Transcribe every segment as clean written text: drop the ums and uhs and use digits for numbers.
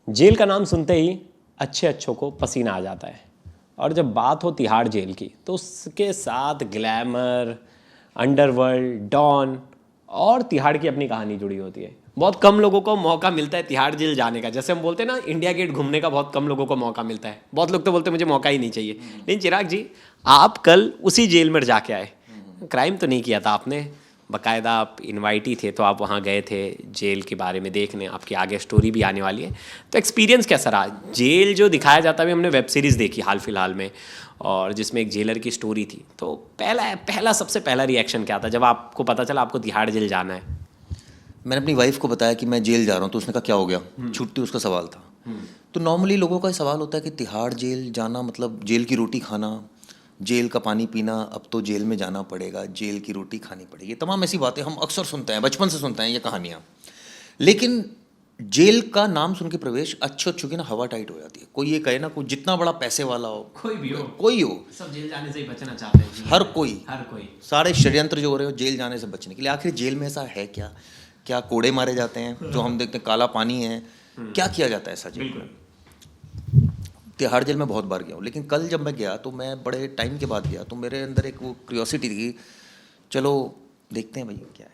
Jail का नाम सुनते ही अच्छे अच्छों को पसीना आ जाता है। और जब बात हो तिहाड़ जेल की तो उसके साथ ग्लैमर, अंडरवर्ल्ड, डॉन और तिहाड़ की अपनी कहानी जुड़ी होती है। बहुत कम लोगों को मौका मिलता है तिहाड़ जेल जाने का। जैसे हम बोलते हैं ना, इंडिया गेट घूमने का बहुत कम लोगों को मौका मिलता है। बहुत लोग तो बोलते हैं मुझे मौका ही नहीं चाहिए। लेकिन चिराग जी, आप कल उसी जेल में जाके आए। क्राइम तो नहीं किया था आपने, बाकायदा आप इनवाइट ही थे, तो आप वहाँ गए थे जेल के बारे में देखने। आपकी आगे स्टोरी भी आने वाली है। तो एक्सपीरियंस कैसा रहा? जेल जो दिखाया जाता है, हमने वेब सीरीज़ देखी हाल फिलहाल में, और जिसमें एक जेलर की स्टोरी थी। तो सबसे पहला रिएक्शन क्या था जब आपको पता चला आपको तिहाड़ जेल जाना है? मैंने अपनी वाइफ को बताया कि मैं जेल जा रहा हूँ, तो उसने कहा क्या हो गया, छुट्टी उसका सवाल था। तो नॉर्मली लोगों का ये सवाल होता है कि तिहाड़ जेल जाना मतलब जेल की रोटी खाना, जेल का पानी पीना, अब तो जेल में जाना पड़ेगा, जेल की रोटी खानी पड़ेगी। ये तमाम ऐसी बातें हम अक्सर सुनते हैं, बचपन से सुनते हैं ये कहानियाँ। लेकिन जेल का नाम सुन के प्रवेश अच्छे अच्छों की ना हवा टाइट हो जाती है। कोई ये कहे ना, कोई जितना बड़ा पैसे वाला हो, कोई हो, सब जेल जाने से ही बचना चाहते हैं। हर कोई, हर कोई। सारे षड्यंत्र जो हो रहे हो जेल जाने से बचने के लिए। आखिर जेल में ऐसा है क्या? क्या कोड़े मारे जाते हैं जो हम देखते हैं, काला पानी है, क्या किया जाता है ऐसा जेल में? तिहाड़ जेल में बहुत बार गया हूँ, लेकिन कल जब मैं गया तो मैं बड़े टाइम के बाद गया, तो मेरे अंदर एक वो क्यूरियोसिटी थी, चलो देखते हैं भैया क्या है।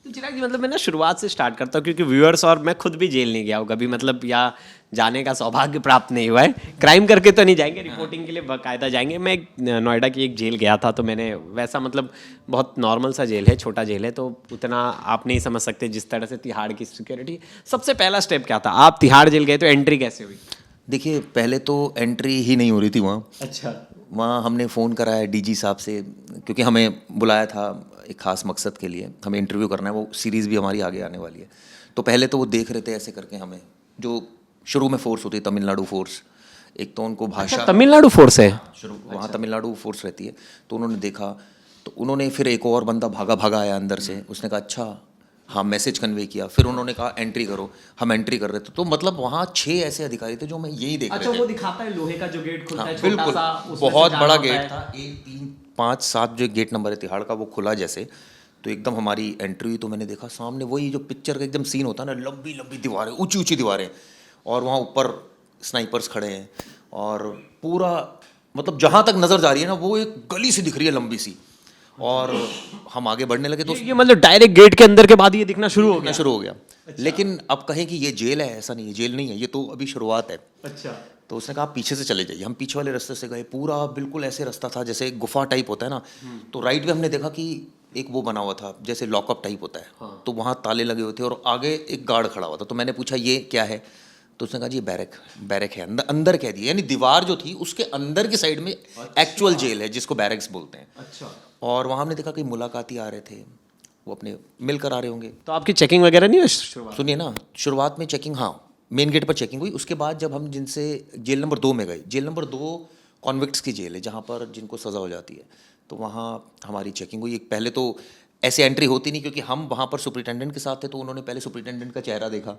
तो चिराग जी, मतलब मैं ना शुरुआत से स्टार्ट करता हूँ, क्योंकि व्यूअर्स और मैं खुद भी जेल नहीं गया हूँ कभी, मतलब या जाने का सौभाग्य प्राप्त नहीं हुआ है। क्राइम करके तो नहीं जाएंगे, रिपोर्टिंग के लिए बाकायदा जाएंगे। मैं नोएडा की एक जेल गया था, तो मैंने वैसा, मतलब बहुत नॉर्मल सा जेल है, छोटा जेल है, तो उतना आप नहीं समझ सकते जिस तरह से तिहाड़ की सिक्योरिटी। सबसे पहला स्टेप क्या था? आप तिहाड़ जेल गए तो एंट्री कैसे हुई? देखिए, पहले तो एंट्री ही नहीं हो रही थी वहाँ। अच्छा। वहाँ हमने फ़ोन कराया डीजी साहब से, क्योंकि हमें बुलाया था एक ख़ास मकसद के लिए, हमें इंटरव्यू करना है, वो सीरीज़ भी हमारी आगे आने वाली है। तो पहले तो वो देख रहे थे ऐसे करके हमें, जो शुरू में फ़ोर्स होती है तमिलनाडु फ़ोर्स, एक तो उनको भाषा। तमिलनाडु फोर्स है? शुरू वहाँ तमिलनाडु फ़ोर्स रहती है। तो उन्होंने देखा, तो उन्होंने फिर एक और बंदा भागा भागा आया अंदर से, उसने कहा अच्छा, हाँ, मैसेज कन्वे किया। फिर उन्होंने कहा एंट्री करो, हम एंट्री कर रहे थे। तो मतलब वहाँ 6 ऐसे अधिकारी थे जो मैं यही देख अच्छा, रहे थे। वो दिखाता है लोहे का जो गेट खुलता हाँ, है, छोटा बिल्कुल, सा, उसमें से बहुत जाना बड़ा होता गेट है। था, 1 3 5 7 जो गेट नंबर है तिहाड़ का, वो खुला जैसे। तो एकदम हमारी एंट्री हुई, तो मैंने देखा सामने वही जो पिक्चर का एकदम सीन होता है ना, लंबी लंबी दीवारें, ऊंची ऊंची दीवारें, और वहाँ ऊपर स्नाइपर्स खड़े हैं, और पूरा मतलब जहाँ तक नज़र जा रही है ना, वो एक गली सी दिख रही है लंबी सी। और हम आगे बढ़ने लगे तो ये मतलब डायरेक्ट गेट के अंदर के बाद ये दिखना शुरू हो दिखना गया? शुरू हो गया। लेकिन अब कहें कि ये जेल है, ऐसा नहीं है, जेल नहीं है, ये तो अभी शुरुआत है। अच्छा। तो उसने कहा आप पीछे से चले जाइए। हम पीछे वाले रास्ते से गए, पूरा बिल्कुल ऐसे रास्ता था जैसे एक गुफा टाइप होता है ना। तो राइट में हमने देखा कि एक वो बना हुआ था जैसे लॉकअप टाइप होता है। हाँ। तो वहाँ ताले लगे हुए थे और आगे एक गार्ड खड़ा हुआ था। तो मैंने पूछा ये क्या है? तो उसने कहा जी बैरक, बैरक है, अंदर अंदर कह दिया, यानी दीवार जो थी उसके अंदर की साइड में एक्चुअल जेल है जिसको बैरक्स बोलते हैं। अच्छा। और वहाँ हमने देखा कि मुलाकाती आ रहे थे, वो अपने मिलकर आ रहे होंगे। तो आपकी चेकिंग वगैरह नहीं हुई शुरुआत? सुनिए ना, शुरुआत में चेकिंग, हाँ, मेन गेट पर चेकिंग हुई। उसके बाद जब हम जिनसे जेल नंबर 2 में गए, जेल नंबर 2 कॉन्विक्ट्स की जेल है जहाँ पर जिनको सज़ा हो जाती है, तो वहाँ हमारी चेकिंग हुई। पहले तो ऐसे एंट्री होती नहीं, क्योंकि हम वहाँ पर सुपरिटेंडेंट के साथ थे, तो उन्होंने पहले सुपरिटेंडेंट का चेहरा देखा।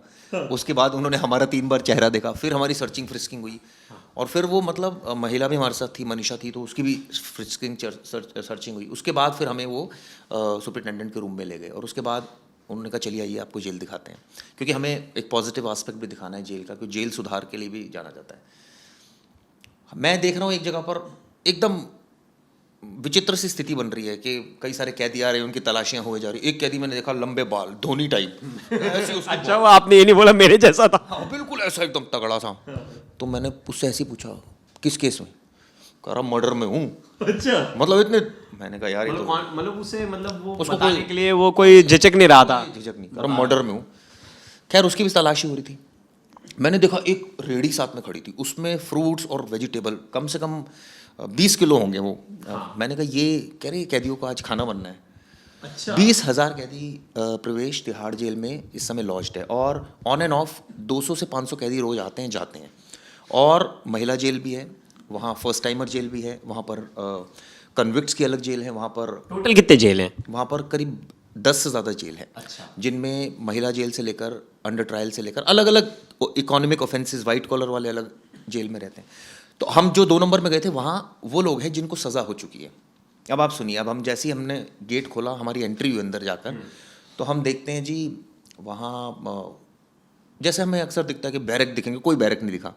उसके बाद उन्होंने हमारा 3 बार चेहरा देखा, फिर हमारी सर्चिंग फ्रिस्किंग हुई। और फिर वो मतलब महिला भी हमारे साथ थी, मनीषा थी, तो उसकी भी फ्रिस्किंग सर्चिंग हुई। उसके बाद फिर हमें वो सुपरिटेंडेंट के रूम में ले गए, और उसके बाद उन्होंने कहा चलिए आइए आपको जेल दिखाते हैं, क्योंकि हमें एक पॉजिटिव एस्पेक्ट भी दिखाना है जेल का, क्योंकि जेल सुधार के लिए भी जाना जाता है। मैं देख रहा हूँ एक जगह पर एकदम विचित्र सी स्थिति बन रही है कि कई सारे कैदी आ रहे हैं, उनकी तलाशियां हुए जा रही। एक कैदी मैंने देखा, लंबे बाल, धोनी टाइप ऐसे उसके अच्छा, वो आपने ये नहीं बोला मेरे जैसा था? हाँ, बिल्कुल ऐसा एकदम तगड़ा सा। तो मैंने उससे ऐसे ही पूछा किस केस में? कह रहा मर्डर में हूँ। अच्छा। मतलब इतने, मैंने कहा यार ये तो मतलब उसे, मतलब वो उसको बताने कोई के लिए वो कोई झिझक नहीं रहा था? झिझक नहीं, कह रहा मर्डर में हूँ। खैर उसकी भी तलाशी हो रही थी। मैंने देखा एक रेडी साथ में खड़ी थी, उसमें फ्रूट्स और वेजिटेबल कम से कम 20 किलो होंगे वो। मैंने कहा ये, कह रहे कैदियों को आज खाना बनना है। अच्छा। 20,000 कैदी प्रवेश तिहाड़ जेल में इस समय लॉज्ड है, और ऑन एंड ऑफ 200 से 500 कैदी रोज आते हैं जाते हैं। और महिला जेल भी है वहाँ, फर्स्ट टाइमर जेल भी है वहाँ पर, कन्विक्ट्स की अलग जेल है वहाँ पर। टोटल कितने जेल हैं? वहाँ पर करीब 10 से ज़्यादा जेल है। अच्छा। जिनमें महिला जेल से लेकर अंडर ट्रायल से लेकर अलग अलग इकोनॉमिक ऑफेंसेस, वाइट कॉलर वाले अलग जेल में रहते हैं। तो हम जो 2 नंबर में गए थे वहाँ वो लोग हैं जिनको सज़ा हो चुकी है। अब आप सुनिए, अब हम जैसे ही हमने गेट खोला, हमारी एंट्री हुई अंदर जाकर, तो हम देखते हैं जी वहाँ जैसे हमें अक्सर दिखता है कि बैरक दिखेंगे, कोई बैरक नहीं दिखा।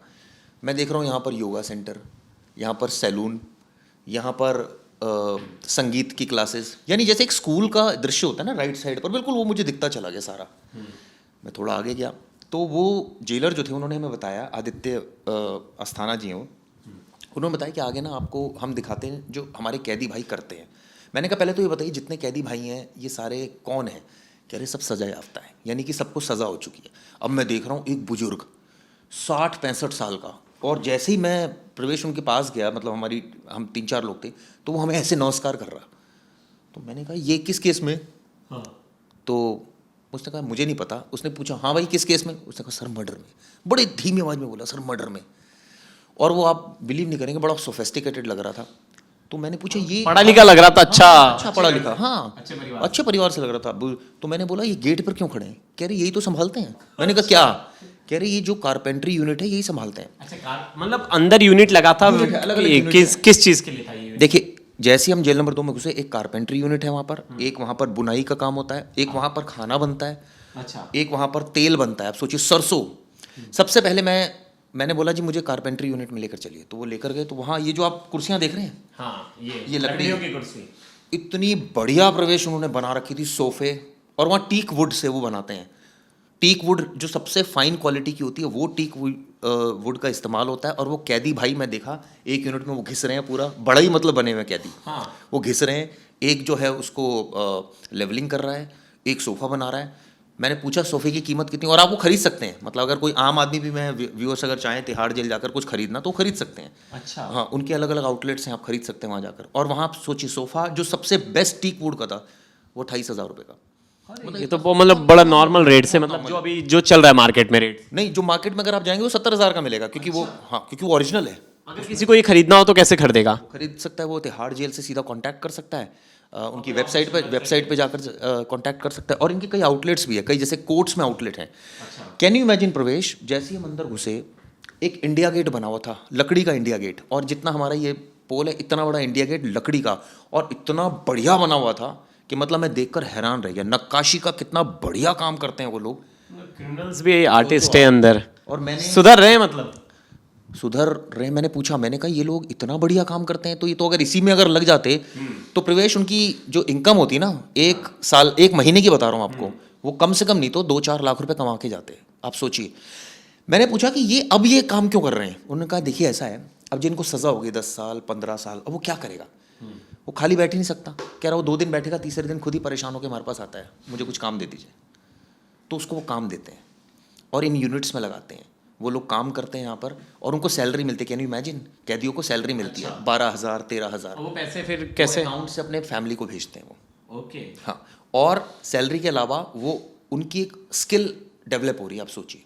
मैं देख रहा हूँ यहाँ पर योगा सेंटर, यहाँ पर सैलून, यहाँ पर संगीत की क्लासेस, यानी जैसे एक स्कूल का दृश्य होता है ना राइट साइड पर, बिल्कुल वो मुझे दिखता चला गया सारा। मैं थोड़ा आगे गया तो वो जेलर जो थे उन्होंने हमें बताया, आदित्य अस्थाना जी हैं, उन्होंने बताया कि आगे ना आपको हम दिखाते हैं जो हमारे कैदी भाई करते हैं। मैंने कहा पहले तो ये बताइए जितने कैदी भाई हैं ये सारे कौन हैं? कह रहे सब सजा याफ्ता है, यानी कि सबको सज़ा हो चुकी है। अब मैं देख रहा हूँ एक बुजुर्ग 60-65 साल का, और जैसे ही मैं प्रवेश उनके पास गया, मतलब हम 3-4 लोग थे, तो वो हमें ऐसे नमस्कार कर रहा। तो मैंने कहा ये किस केस में? हाँ। तो उसने कहा मुझे नहीं पता। उसने पूछा हाँ भाई किस केस में? उसने कहा सर मर्डर में। बड़े धीमी आवाज़ में बोला सर मर्डर में। और वो आप बिलीव नहीं करेंगे, बड़ा सोफेस्टिकेटेड लग रहा था। तो मैंने पूछा ये पढ़ा लिखा लग रहा था, अच्छा पढ़ा लिखा, हाँ अच्छे परिवार से लग रहा था। तो मैंने बोला ये गेट पर क्यों खड़े हैं? कह रहे यही तो संभालते हैं। मैंने कहा क्या? कह रहे ये जो कारपेंट्री यूनिट है यही संभालते हैं। अच्छा, मतलब अंदर यूनिट लगा था, किस चीज़ के लिए था ये? देखिए जैसे हम जेल नंबर 2 में घुसे, एक कारपेंट्री यूनिट है वहाँ पर, एक वहाँ पर बुनाई का काम होता है, एक वहाँ पर खाना बनता है, अच्छा, एक वहाँ पर तेल बनता है। आप सोचिए सरसों। सबसे पहले मैंने बोला जी मुझे कारपेंट्री यूनिट में लेकर चलिए, तो वो लेकर गए। तो वहाँ ये जो आप कुर्सियाँ देख रहे हैं, हाँ, ये लकड़ियों की कुर्सी, इतनी बढ़िया प्रवेश उन्होंने बना रखी थी, सोफे। और वहाँ टीक वुड से वो बनाते हैं। टीक वुड जो सबसे फाइन क्वालिटी की होती है वो टीक वुड का इस्तेमाल होता है। और वो कैदी भाई मैं देखा एक यूनिट में वो घिस रहे हैं, पूरा बड़ा ही मतलब बने हुए कैदी, हाँ। वो घिस रहे हैं। एक जो है उसको लेवलिंग कर रहा है, एक सोफ़ा बना रहा है। मैंने पूछा सोफ़े की कीमत कितनी? और आप वो खरीद सकते हैं, मतलब अगर कोई आम आदमी भी, मैं व्यूअर्स अगर चाहें तिहाड़ जेल जाकर कुछ खरीदना तो खरीद सकते हैं। अच्छा, हाँ, उनके अलग अलग आउटलेट्स हैं, आप खरीद सकते हैं वहाँ जाकर। और वहाँ आप सोचिए सोफ़ा जो सबसे बेस्ट टीक वुड का था वो 28,000 रुपये का। ये तो वो मतलब बड़ा नॉर्मल रेट से, मतलब जो अभी जो चल रहा है मार्केट में रेट। नहीं, जो मार्केट में अगर आप जाएंगे वो 70,000 का मिलेगा, क्योंकि वो, हाँ, क्योंकि वो ओरिजिनल है। अगर किसी को ये खरीदना हो तो कैसे खरीदेगा? खरीद सकता है, वो तिहाड़ जेल से सीधा कांटेक्ट कर सकता है, उनकी वेबसाइट पे जाकर कांटेक्ट कर सकता है। और इनके कई आउटलेट्स भी है, कई जैसे कोर्ट्स में आउटलेट हैं। कैन यू इमेजिन प्रवेश, जैसे ही हम अंदर घुसे एक इंडिया गेट बना हुआ था, लकड़ी का इंडिया गेट, और जितना हमारा ये पोल है इतना बड़ा इंडिया गेट लकड़ी का, और इतना बढ़िया बना हुआ था कि मतलब मैं देखकर हैरान रह गया। नक्काशी का कितना बढ़िया काम करते हैं वो लोग। क्रिमिनल्स भी आर्टिस्ट है अंदर, और मैंने सुधर रहे हैं, मतलब सुधर रहे। मैंने पूछा, मैंने कहा ये लोग इतना बढ़िया काम करते हैं तो ये तो अगर इसी में अगर लग जाते तो प्रवेश उनकी जो इनकम होती ना, एक साल, एक महीने की बता रहा हूँ आपको, वो कम से कम नहीं तो 2-4 लाख रुपए कमा के जाते। आप सोचिए। मैंने पूछा कि ये अब ये काम क्यों कर रहे हैं? उन्होंने कहा देखिए ऐसा है, अब जिनको सज़ा होगी 10 साल 15 साल, अब वो क्या करेगा? वो खाली बैठ ही नहीं सकता। कह रहा वो 2 दिन बैठेगा, तीसरे दिन खुद ही परेशान होकर हमारे पास आता है, मुझे कुछ काम दे दीजिए। तो उसको वो काम देते हैं और इन यूनिट्स में लगाते हैं। वो लोग काम करते हैं यहाँ पर और उनको सैलरी मिलती है। कैन यू इमेजिन, कैदियों को सैलरी मिलती है 12,000 13,000। वो पैसे फिर कैसे अकाउंट से अपने फैमिली को भेजते हैं वो। ओके, हाँ, और सैलरी के अलावा वो उनकी एक स्किल डेवलप हो रही है। आप सोचिए।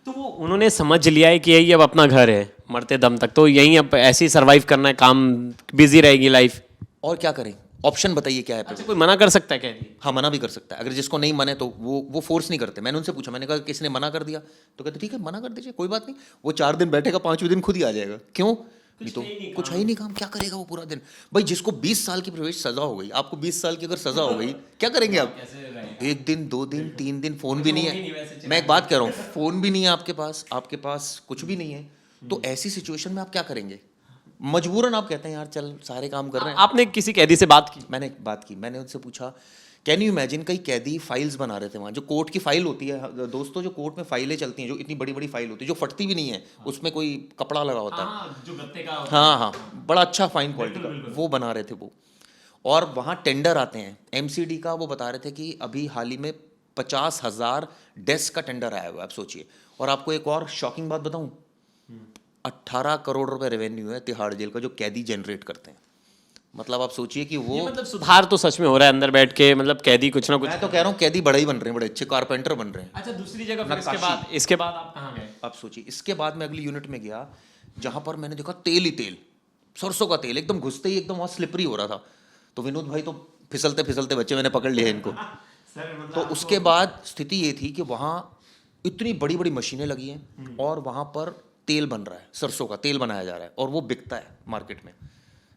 तो वो उन्होंने समझ लिया है कि यही अब अपना घर है मरते दम तक, तो यहीं अब ऐसे ही सर्वाइव करना है, काम बिजी रहेगी लाइफ। और क्या करें? ऑप्शन बताइए क्या है? अच्छा, कोई मना कर सकता है कैदी? हाँ, मना भी कर सकता है। अगर जिसको नहीं मने तो वो फोर्स नहीं करते। मैंने उनसे पूछा, मैंने कहा किसने मना कर दिया? तो कहते ठीक है मना कर दीजिए, कोई बात नहीं। वो 4 दिन बैठेगा, 5वें दिन खुद ही आ जाएगा। क्यों? तो कुछ है ही नहीं काम, क्या करेगा वो पूरा दिन? भाई जिसको 20 साल की प्रवेश सजा हो गई, आपको 20 साल की अगर सजा हो गई, क्या करेंगे आप? 1 दिन 2 दिन 3 दिन, फोन भी नहीं है। मैं एक बात कह रहा हूँ, फोन भी नहीं है आपके पास कुछ भी नहीं है। तो ऐसी सिचुएशन में आप क्या करेंगे? मजबूरन आप कहते हैं यार चल सारे काम कर रहे हैं। आपने किसी कैदी से बात की? मैंने बात की, मैंने उनसे पूछा कैन यू इमेजिन, कई कैदी फाइल्स बना रहे थे वहाँ, जो कोर्ट की फाइल होती है दोस्तों, जो कोर्ट में फाइलें चलती हैं, जो इतनी बड़ी बड़ी फाइल होती है जो फटती भी नहीं है, उसमें कोई कपड़ा लगा होता है, जो गत्ते का हाँ हाँ, बड़ा अच्छा फाइन क्वालिटी का, वो बना रहे थे वो। और वहाँ टेंडर आते हैं MCD का, वो बता रहे थे कि अभी हाल ही में 50,000 डेस्क का टेंडर आया हुआ है। आप सोचिए। और आपको एक और शॉकिंग बात बताऊँ, 18 करोड़ रुपए रेवेन्यू है तिहाड़ जेल का जो कैदी जनरेट करते हैं। मतलब आप सोचिए कि वो, मतलब सुधार तो सच में हो रहा है अंदर बैठ के, मतलब कैदी कुछ ना कुछ। मैं तो कह रहा हूँ कैदी बड़े ही बन रहे हैं, बड़े अच्छे कारपेंटर बन रहे हैं। अच्छा, दूसरी जगह फिर इसके बाद आप कहाँ गए? आप सोचिए, इसके बाद मैं अगली यूनिट में गया जहाँ पर मैंने देखा तेल ही तेल, सरसों का तेल, एकदम घुसते ही एकदम वहाँ स्लिपरी हो रहा था। तो विनोद भाई तो फिसलते फिसलते बच्चे, मैंने पकड़ लिए इनको। तो उसके बाद स्थिति ये थी कि वहाँ इतनी बड़ी बड़ी मशीनें लगी हैं और वहाँ पर तेल बन रहा है, सरसों का तेल बनाया जा रहा है और वो बिकता है मार्केट में।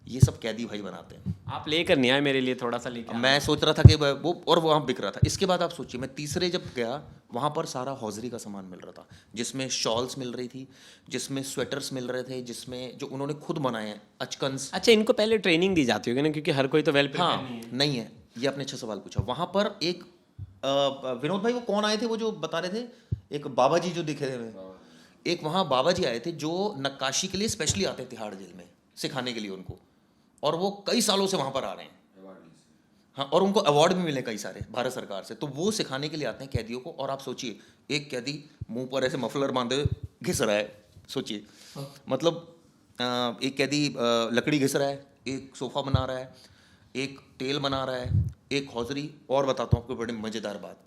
ये सब कैदी भाई बनाते हैं। आप लेकर नहीं आए मेरे लिए, थोड़ा सा लेकर मैं सोच रहा था कि वो, और वहाँ बिक रहा था। इसके बाद आप सोचिए, मैं तीसरे जब गया वहाँ पर सारा हौजरी का सामान मिल रहा था, जिसमें शॉल्स मिल रही थी, जिसमें स्वेटर्स मिल रहे थे, जिसमें जो उन्होंने खुद बनाए हैं अचकन्स। अच्छा, इनको पहले ट्रेनिंग दी जाती होगी ना, क्योंकि हर कोई तो वेल प्रिपेयर हाँ, नहीं है, ये आपने अच्छा सवाल पूछा। वहाँ पर एक विनोद भाई वो कौन आए थे वो जो बता रहे थे, एक बाबा जी जो दिखे थे हमें, एक वहाँ बाबा जी आए थे जो नक्काशी के लिए स्पेशली आते हैं तिहाड़ जेल में सिखाने के लिए उनको, और वो कई सालों से वहाँ पर आ रहे हैं। हाँ, और उनको अवार्ड भी मिले कई सारे भारत सरकार से, तो वो सिखाने के लिए आते हैं कैदियों को। और आप सोचिए, एक कैदी मुंह पर ऐसे मफलर बांधे घिस रहा है, सोचिए, मतलब एक कैदी लकड़ी घिस रहा है, एक सोफा बना रहा है, एक टेल बना रहा है, एक हौजरी। और बताता हूँ आपको बड़ी मज़ेदार बात,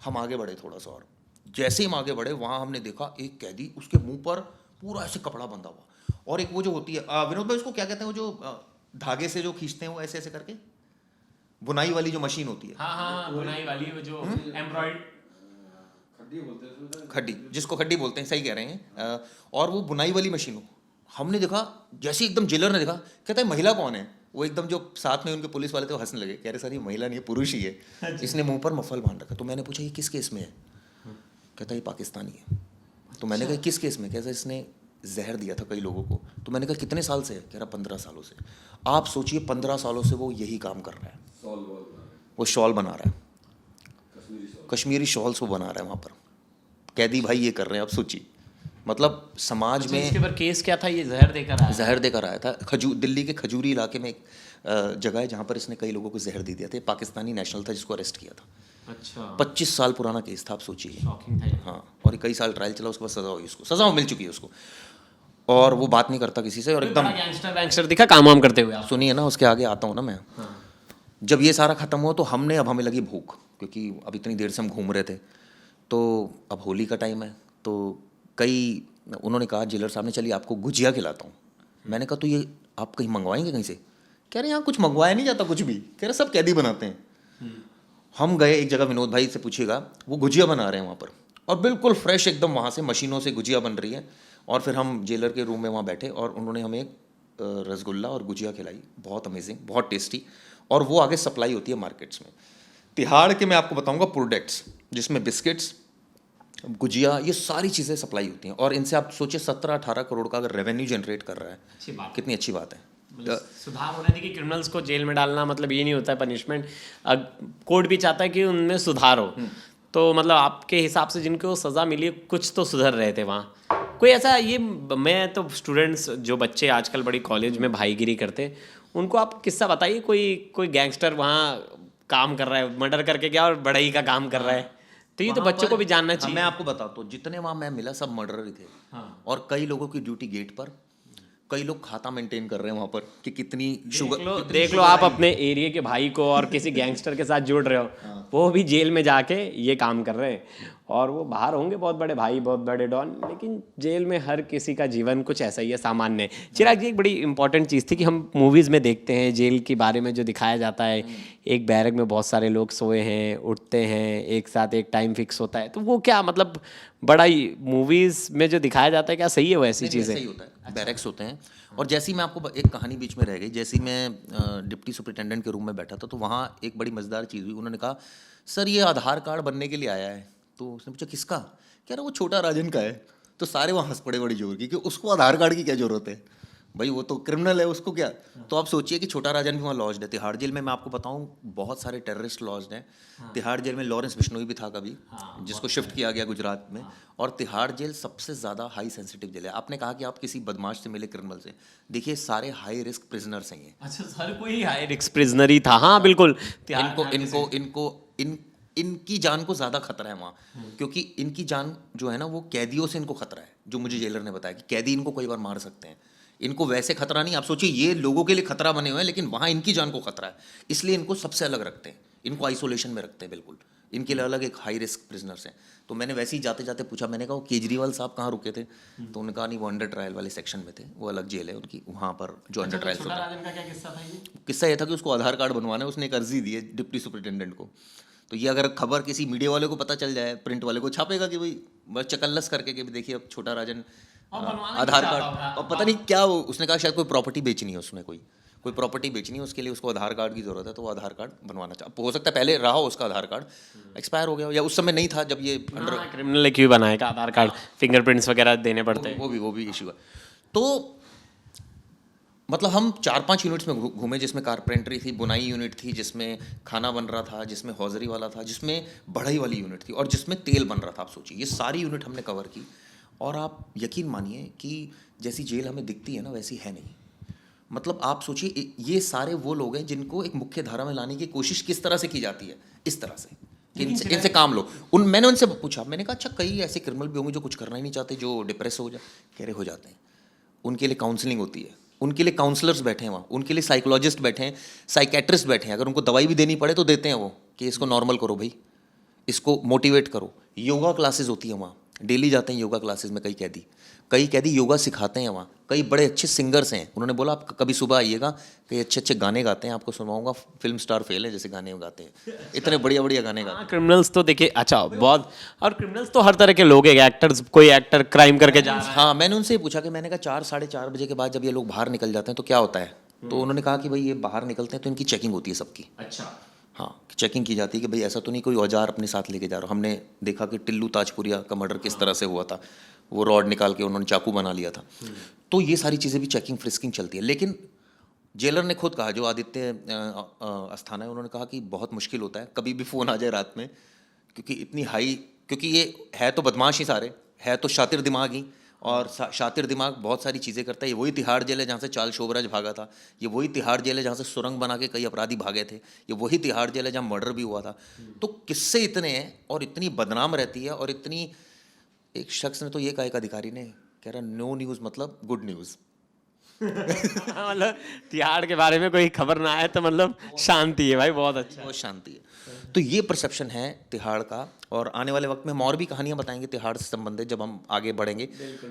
हम आगे बढ़े थोड़ा सा, और जैसे ही हम आगे बढ़े वहाँ हमने देखा एक कैदी, उसके मुंह पर पूरा ऐसे कपड़ा बंधा हुआ, और एक वो जो होती है विनोद भाई उसको क्या कहते हैं, वो जो धागे से जो खींचते हैं वो ऐसे ऐसे करके, बुनाई वाली जो मशीन होती है। हाँ हाँ, बुनाई वाली वो जो एम्ब्रॉयड, खड्डी, जिसको खड्डी बोलते हैं, सही कह रहे हैं। और वो बुनाई वाली मशीन हो, हमने देखा जैसे एकदम जेलर ने देखा, कहता है महिला कौन है, वो एकदम जो साथ में उनके पुलिस वाले थे वो हंसने लगे, कह रहे सर ये महिला नहीं है, पुरुष ही है, इसने मुंह पर मफल बांध रखा। तो मैंने पूछा ये किस केस में है, कहता है ये पाकिस्तानी है। तो मैंने कहा किस केस में, कहता इसने जहर दिया था कई लोगों को। तो मैंने कहा कितने साल से है, कह रहा 15 सालों से। आप सोचिए 15 सालों से वो यही काम कर रहा है, वो शॉल बना रहा है, कश्मीरी शॉल्स वो बना रहा है वहाँ पर, कैदी भाई ये कर रहे हैं। आप सोचिए, मतलब समाज में इसके ऊपर केस क्या था, ये जहर देकर आया? जहर देकर आया था। दिल्ली के खजूरी इलाके में एक जगह है जहाँ पर इसने कई लोगों को जहर दे दिया था। पाकिस्तानी नेशनल था जिसको अरेस्ट किया था। अच्छा, 25 साल पुराना केस था, आप सोचिए। शॉकिंग था ये। हाँ, और कई साल ट्रायल चला, उसके बाद सजा हुई उसको, सजा मिल चुकी है उसको, और वो बात नहीं करता किसी से, और एकदम गैंगस्टर वैंगस्टर दिखा काम वाम करते हुए आप? सुनिए ना, उसके आगे आता हूँ ना मैं। जब ये सारा खत्म हुआ तो अब हमें लगी भूख, क्योंकि अब इतनी देर से हम घूम रहे थे, तो अब होली का टाइम है, तो उन्होंने कहा जेलर साहब ने, चलिए आपको गुजिया खिलाता हूँ। मैंने कहा तो ये आप कहीं मंगवाएंगे कहीं से? कह रहे यहाँ कुछ मंगवाया नहीं जाता कुछ भी, कह रहे सब कैदी बनाते हैं। हम गए एक जगह, विनोद भाई से पूछिएगा, वो गुजिया बना रहे हैं वहाँ पर, और बिल्कुल फ्रेश एकदम वहाँ से मशीनों से गुजिया बन रही है। और फिर हम जेलर के रूम में वहाँ बैठे, और उन्होंने हमें एक रसगुल्ला और गुजिया खिलाई, बहुत अमेजिंग, बहुत टेस्टी, और वो आगे सप्लाई होती है मार्केट्स में। तिहाड़ के मैं आपको बताऊँगा प्रोडक्ट्स, जिसमें बिस्किट्स, गुजिया, ये सारी चीज़ें सप्लाई होती हैं, और इनसे आप सोचिए 17-18 करोड़ का अगर रेवेन्यू जनरेट कर रहा है, अच्छी बात, कितनी अच्छी बात है। सुधार होना चाहिए कि क्रिमिनल्स को जेल में डालना मतलब ये नहीं होता है पनिशमेंट, कोर्ट भी चाहता है कि उनमें सुधार हो। तो मतलब आपके हिसाब से जिनको सज़ा मिली, कुछ तो सुधर रहे थे वहाँ। कोई ऐसा, ये मैं तो स्टूडेंट्स जो बच्चे आजकल बड़ी कॉलेज में भाईगिरी करते, उनको आप किस्सा बताइए, कोई गैंगस्टर वहाँ काम कर रहा है, मर्डर करके गया और बढ़ई का काम कर रहा है, तो ये तो बच्चों को भी जानना चाहिए। मैं आपको बताता हूँ, जितने वहाँ मैं मिला सब मर्डर ही थे। हाँ। और कई लोगों की ड्यूटी गेट पर, कई लोग खाता मेंटेन कर रहे हैं वहाँ पर कि कितनी शुगर, देख लो आप अपने एरिया के भाई को और किसी गैंगस्टर के साथ जुड़ रहे हो, वो भी जेल में जाके ये काम कर रहे हैं, और वो बाहर होंगे बहुत बड़े भाई, बहुत बड़े डॉन, लेकिन जेल में हर किसी का जीवन कुछ ऐसा ही है, सामान्य है। चिराग जी, एक बड़ी इंपॉर्टेंट चीज़ थी कि हम मूवीज़ में देखते हैं जेल के बारे में जो दिखाया जाता है, एक बैरक में बहुत सारे लोग सोए हैं, उठते हैं एक साथ, एक टाइम फिक्स होता है, तो वो क्या मतलब बड़ा ही मूवीज़ में जो दिखाया जाता है, क्या सही है वो ऐसी चीज़ें? सही होता है, बैरक्स होते हैं। और जैसे ही मैं आपको एक कहानी बीच में रह गई, जैसे ही मैं डिप्टी सुपरिटेंडेंट के रूम में बैठा था, तो वहाँ एक बड़ी मज़ेदार चीज़ हुई। उन्होंने कहा सर ये आधार कार्ड बनने के लिए आया है। तो उसने पूछा किसका? कह रहा वो छोटा राजन का है। तो सारे वहाँ हंस पड़े बड़ी जोर की कि उसको आधार कार्ड की क्या ज़रूरत है भाई, वो तो क्रिमिनल है, उसको क्या। तो आप सोचिए कि छोटा राजन भी वहाँ लॉज्ड है। तिहाड़ जेल में मैं आपको बताऊँ बहुत सारे टेररिस्ट लॉज्ड हैं। तिहाड़ जेल में लॉरेंस बिश्नोई भी था कभी, जिसको शिफ्ट किया गया गुजरात में। और तिहाड़ जेल सबसे ज़्यादा हाई सेंसिटिव जेल है। आपने कहा कि आप किसी बदमाश से मिले, क्रिमिनल से, देखिए सारे हाई रिस्क प्रिजनर्स हैं ये। अच्छा, हर कोई हाई रिस्क प्रिजनर ही था। हाँ बिल्कुल, इनकी जान को ज़्यादा खतरा है वहाँ, क्योंकि इनकी जान जो है ना वो कैदियों से इनको खतरा है। जो मुझे जेलर ने बताया कि कैदी इनको कई बार मार सकते हैं, इनको वैसे खतरा नहीं। आप सोचिए ये लोगों के लिए खतरा बने हुए हैं, लेकिन वहाँ इनकी जान को खतरा है, इसलिए इनको सबसे अलग रखते हैं, इनको आइसोलेशन में रखते हैं बिल्कुल। इनके लिए अलग एक हाई रिस्क प्रिजनर्स हैं। तो मैंने वैसे ही जाते जाते पूछा, मैंने कहा वो केजरीवाल साहब कहाँ रुके थे? तो उन्होंने कहा नहीं वो अंडर ट्रायल वाले सेक्शन में थे, वो अलग जेल है उनकी, वहाँ पर जो अंडर ट्रायल होता है। किस्सा ये था कि उसको आधार कार्ड बनवाना है, उसने एक अर्जी दी है डिप्टी सुपरिटेंडेंट को। तो ये अगर खबर किसी मीडिया वाले को पता चल जाए, प्रिंट वाले को छापेगा कि भाई बस चकल्लस करके कि देखिए अब छोटा राजन आधार कार्ड, और पता नहीं क्या उसने कहा शायद कोई प्रॉपर्टी बेचनी है उसमें, कोई कोई प्रॉपर्टी बेचनी है उसके लिए उसको आधार कार्ड की ज़रूरत है, तो वो आधार कार्ड बनवाना चाहिए। हो सकता है पहले रहा हो उसका आधार कार्ड एक्सपायर हो गया हो, या उस समय नहीं था जब ये अंडर, क्रिमिनल ने क्यों बनाएगा आधार कार्ड, फिंगरप्रिंट्स वगैरह देने पड़ते हैं। वो भी इशू है। तो मतलब हम 4-5 यूनिट्स में घूमे, जिसमें कारपेंटरी थी, बुनाई यूनिट थी, जिसमें खाना बन रहा था, जिसमें हौजरी वाला था, जिसमें बढ़ई वाली यूनिट थी, और जिसमें तेल बन रहा था। आप सोचिए ये सारी यूनिट हमने कवर की, और आप यकीन मानिए कि जैसी जेल हमें दिखती है ना वैसी है नहीं। मतलब आप सोचिए ये सारे वो लोग हैं जिनको एक मुख्य धारा में लाने की कोशिश किस तरह से की जाती है, इस तरह से कि इनसे काम लो। मैंने उनसे पूछा, मैंने कहा अच्छा कई ऐसे क्रिमिनल भी होंगे जो कुछ करना ही नहीं चाहते, जो डिप्रेस हो जाए। कह रहे हो जाते हैं, उनके लिए काउंसलिंग होती है, उनके लिए काउंसलर्स बैठे हैं वहाँ, उनके लिए साइकोलॉजिस्ट बैठे हैं, साइकेट्रिस्ट बैठे हैं। अगर उनको दवाई भी देनी पड़े तो देते हैं वो, कि इसको नॉर्मल करो भाई, इसको मोटिवेट करो। योगा क्लासेस होती है वहाँ, डेली जाते हैं योगा क्लासेस में कई कैदी योगा सिखाते हैं वहाँ। कई बड़े अच्छे सिंगर्स हैं, उन्होंने बोला आप कभी सुबह आइएगा, कई अच्छे अच्छे गाने गाते हैं, आपको सुनवाऊंगा। फिल्म स्टार फेल है जैसे गाने गाते हैं, इतने बढ़िया गाने गाते हैं। क्रिमिनल्स तो देखिए अच्छा बहुत, और क्रिमिनल्स तो हर तरह के लोग हैं, एक्टर्स, कोई एक्टर क्राइम करके जा रहा है। हाँ, मैंने उनसे पूछा कि मैंने कहा 4-4:30 बजे के बाद जब ये लोग बाहर निकल जाते हैं तो क्या होता है? तो उन्होंने कहा कि भाई ये बाहर निकलते हैं तो इनकी चेकिंग होती है सबकी। अच्छा। हाँ, चेकिंग की जाती है कि भाई ऐसा तो नहीं कोई औजार अपने साथ लेके जा रहा हो। हमने देखा कि टिल्लू ताजपुरिया का मर्डर किस तरह से हुआ था, वो रॉड निकाल के उन्होंने चाकू बना लिया था। तो ये सारी चीज़ें भी चेकिंग फ्रिस्किंग चलती है। लेकिन जेलर ने खुद कहा, जो आदित्य अस्थाना है, उन्होंने कहा कि बहुत मुश्किल होता है कभी भी फ़ोन आ जाए रात में, क्योंकि इतनी हाई, क्योंकि ये है तो बदमाश ही सारे, है तो शातिर दिमाग ही, और शातिर दिमाग बहुत सारी चीज़ें करता है। ये वही तिहाड़ जेल है जहाँ से चाल शोभराज भागा था, ये वही तिहाड़ जेल है जहाँ से सुरंग बना के कई अपराधी भागे थे, ये वही तिहाड़ जेल है जहाँ मर्डर भी हुआ था। तो किस्से इतने हैं और इतनी बदनाम रहती है, और इतनी, एक शख्स ने तो ये कहा, एक अधिकारी ने, कह रहा नो न्यूज़ मतलब गुड न्यूज़। मतलब तिहाड़ के बारे में कोई खबर ना आए तो मतलब शांति है भाई, बहुत अच्छा। बहुत शांति है। तो ये परसेप्शन है तिहाड़ का, और आने वाले वक्त में हम और भी कहानियां बताएंगे तिहाड़ से संबंधित जब हम आगे बढ़ेंगे।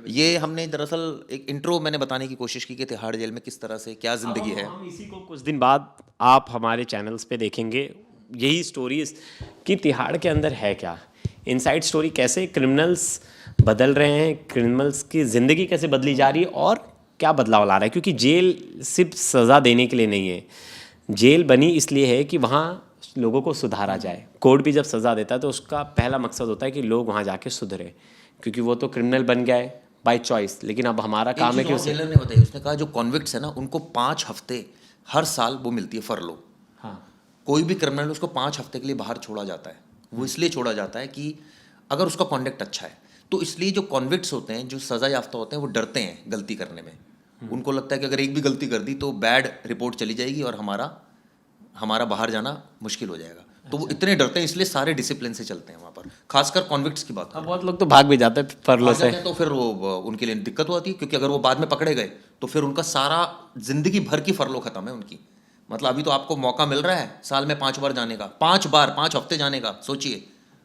ये हमने दरअसल एक इंट्रो मैंने बताने की कोशिश की कि तिहाड़ जेल में किस तरह से क्या जिंदगी है। हम इसी को कुछ दिन बाद आप हमारे चैनल्स पे देखेंगे, यही स्टोरीज कि तिहाड़ के अंदर है क्या, इनसाइड स्टोरी, कैसे क्रिमिनल्स बदल रहे हैं, क्रिमिनल्स की ज़िंदगी कैसे बदली जा रही है और क्या बदलाव ला रहा है। क्योंकि जेल सिर्फ सज़ा देने के लिए नहीं है, जेल बनी इसलिए है कि वहाँ लोगों को सुधारा जाए। कोर्ट भी जब सज़ा देता है तो उसका पहला मकसद होता है कि लोग वहाँ जाके सुधरे, क्योंकि वो तो क्रिमिनल बन गए बाय चॉइस, लेकिन अब हमारा काम है कि उसे, जेलर ने बताया, उसने कहा जो कॉन्विक्ट्स है ना उनको 5 हफ्ते हर साल वो मिलती है फरलो। हाँ, कोई भी क्रिमिनल उसको 5 हफ्ते के लिए बाहर छोड़ा जाता है। वो इसलिए छोड़ा जाता है कि अगर उसका कॉन्डक्ट अच्छा है, तो इसलिए जो कॉन्विक्ट्स होते हैं, जो सज़ा याफ्ता होते हैं, वो डरते हैं गलती करने में। उनको लगता है कि अगर एक भी गलती कर दी तो बैड रिपोर्ट चली जाएगी और हमारा बाहर जाना मुश्किल हो जाएगा। तो वो इतने डरते हैं, इसलिए सारे डिसिप्लिन से चलते हैं वहाँ पर, खासकर कॉन्विक्ट्स की बात करें। बहुत लोग तो भाग भी जाते हैं फरलो से, तो फिर वो उनके लिए दिक्कत होती है, क्योंकि अगर वो बाद में पकड़े गए तो फिर उनका सारा जिंदगी भर की फरलो खत्म है उनकी। मतलब अभी तो आपको मौका मिल रहा है साल में 5 बार जाने का, 5 हफ्ते जाने का। सोचिए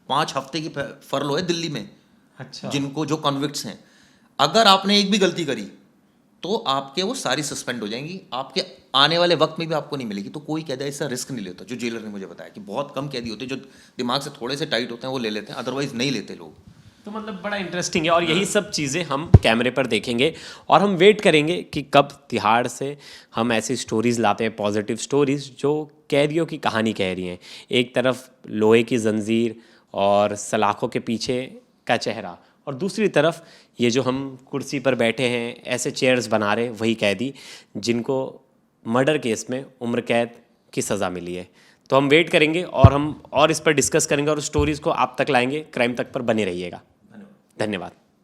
5 हफ्ते की फरलो है दिल्ली में। अच्छा, जिनको, जो कॉन्विक्ट्स हैं, अगर आपने एक भी गलती करी तो आपके वो सारी सस्पेंड हो जाएंगी, आपके आने वाले वक्त में भी आपको नहीं मिलेगी। तो कोई कैदी ऐसा रिस्क नहीं लेता। जो जेलर ने मुझे बताया कि बहुत कम कैदी होते हैं जो दिमाग से थोड़े से टाइट होते हैं, वो ले लेते हैं, अदरवाइज नहीं लेते लोग। तो मतलब बड़ा इंटरेस्टिंग है, और यही सब चीज़ें हम कैमरे पर देखेंगे, और हम वेट करेंगे कि कब तिहाड़ से हम ऐसी स्टोरीज़ लाते हैं, पॉजिटिव स्टोरीज़ जो कैदियों की कहानी कह रही हैं। एक तरफ लोहे की जंजीर और सलाखों के पीछे का चेहरा, और दूसरी तरफ ये जो हम कुर्सी पर बैठे हैं, ऐसे चेयर्स बना रहे, वही कैदी जिनको मर्डर केस में उम्र कैद की सज़ा मिली है। तो हम वेट करेंगे और हम और इस पर डिस्कस करेंगे और स्टोरीज़ को आप तक लाएंगे, क्राइम तक पर बने रहिएगा। धन्यवाद।